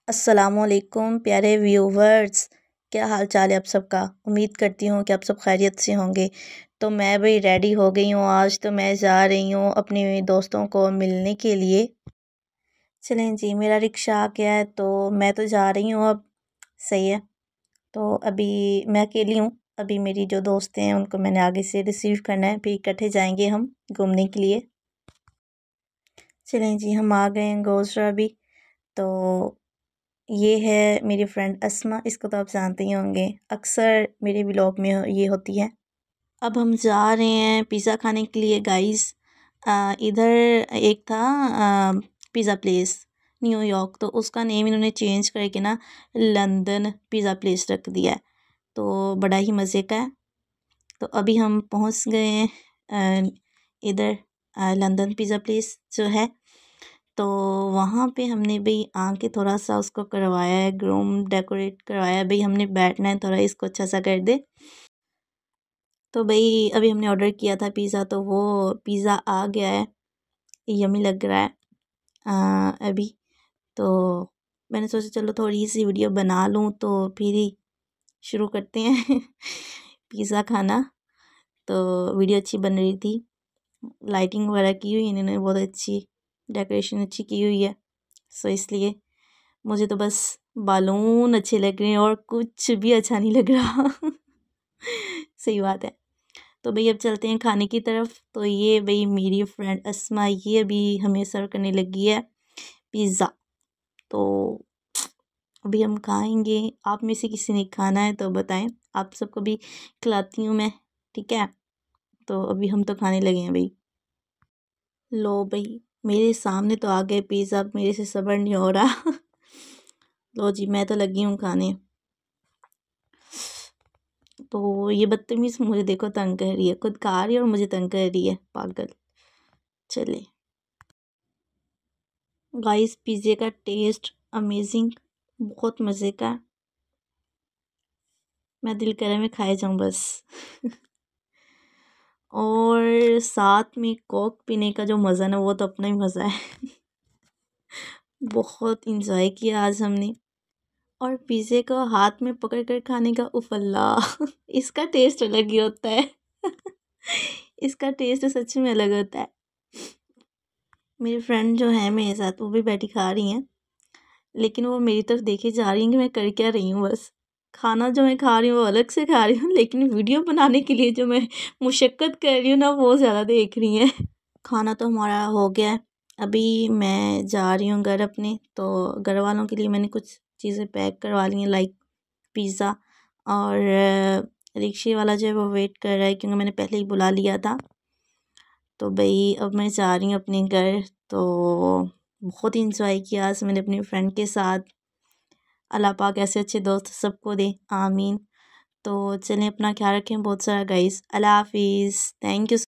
अस्सलामुअलैकुम प्यारे व्यूवर्स, क्या हाल चाल है आप सबका। उम्मीद करती हूँ कि आप सब खैरियत से होंगे। तो मैं भी रेडी हो गई हूँ। आज तो मैं जा रही हूँ अपने दोस्तों को मिलने के लिए। चलें जी, मेरा रिक्शा आ गया है तो मैं तो जा रही हूँ अब। सही है, तो अभी मैं अकेली हूँ। अभी मेरी जो दोस्त हैं उनको मैंने आगे से रिसीव करना है, फिर इकट्ठे जाएंगे हम घूमने के लिए। चलें जी, हम आ गए हैं गोज़रा भी। तो ये है मेरी फ्रेंड अस्मा, इसको तो आप जानते ही होंगे, अक्सर मेरे व्लॉग में ये होती है। अब हम जा रहे हैं पिज़्ज़ा खाने के लिए गाइस। इधर एक था पिज़्ज़ा प्लेस न्यूयॉर्क, तो उसका नेम इन्होंने चेंज करके ना लंदन पिज़्ज़ा प्लेस रख दिया है। तो बड़ा ही मज़े का है। तो अभी हम पहुंच गए हैं इधर लंदन पिज़्ज़ा प्लेस जो है। तो वहाँ पे हमने भाई आके थोड़ा सा उसको करवाया है, ग्रूम डेकोरेट करवाया भाई, हमने बैठना है, थोड़ा इसको अच्छा सा कर दे। तो भाई अभी हमने ऑर्डर किया था पिज़्ज़ा, तो वो पिज़्ज़ा आ गया है। यमी लग रहा है अभी। तो मैंने सोचा चलो थोड़ी सी वीडियो बना लूँ, तो फिर ही शुरू करते हैं पिज़्ज़ा खाना। तो वीडियो अच्छी बन रही थी, लाइटिंग वगैरह की हुई इन्होंने, बहुत अच्छी डेकोरेशन अच्छी की हुई है। सो इसलिए मुझे तो बस बालून अच्छे लग रहे हैं और कुछ भी अच्छा नहीं लग रहा सही बात है। तो भाई अब चलते हैं खाने की तरफ। तो ये भाई मेरी फ्रेंड अस्मा, ये अभी हमें सर्व करने लगी है पिज़्ज़ा। तो अभी हम खाएंगे। आप में से किसी ने खाना है तो बताएं, आप सबको भी खिलाती हूँ मैं, ठीक है। तो अभी हम तो खाने लगे हैं भाई। लो भाई, मेरे सामने तो आ गए पिज़्ज़ा, मेरे से सब्र नहीं हो रहा लो जी, मैं तो लगी हूँ खाने। तो ये बदतमीज़ मुझे देखो तंग कर रही है, खुद खा रही है और मुझे तंग कर रही है, पागल। चले गाइस, पिज़्ज़े का टेस्ट अमेजिंग, बहुत मज़े का। मैं दिल करे मैं खाए जाऊँ बस और साथ में कोक पीने का जो मज़ा ना, वो तो अपना ही मज़ा है बहुत इंजॉय किया आज हमने। और पिज़्ज़े को हाथ में पकड़ कर खाने का, उफ अल्लाह इसका टेस्ट अलग ही होता है इसका टेस्ट सच में अलग होता है। मेरी फ्रेंड जो है मेरे साथ, वो भी बैठी खा रही हैं, लेकिन वो मेरी तरफ देखे जा रही हैं कि मैं कर क्या रही हूँ। बस खाना जो मैं खा रही हूँ वो अलग से खा रही हूँ, लेकिन वीडियो बनाने के लिए जो मैं मुशक्क़त कर रही हूँ ना, वो ज़्यादा देख रही हैं। खाना तो हमारा हो गया है, अभी मैं जा रही हूँ घर अपने। तो घर वालों के लिए मैंने कुछ चीज़ें पैक करवा ली हैं, लाइक पिज़्ज़ा। और रिक्शे वाला जो है वो वेट कर रहा है, क्योंकि मैंने पहले ही बुला लिया था। तो भाई अब मैं जा रही हूँ अपने घर। तो बहुत इंजॉय किया आज मैंने अपनी फ्रेंड के साथ। अल्लाह पाक ऐसे अच्छे दोस्त सबको दे, आमीन। तो चलें, अपना ख्याल रखें बहुत सारा गाइस। अल्लाह हाफिज़, थैंक यू।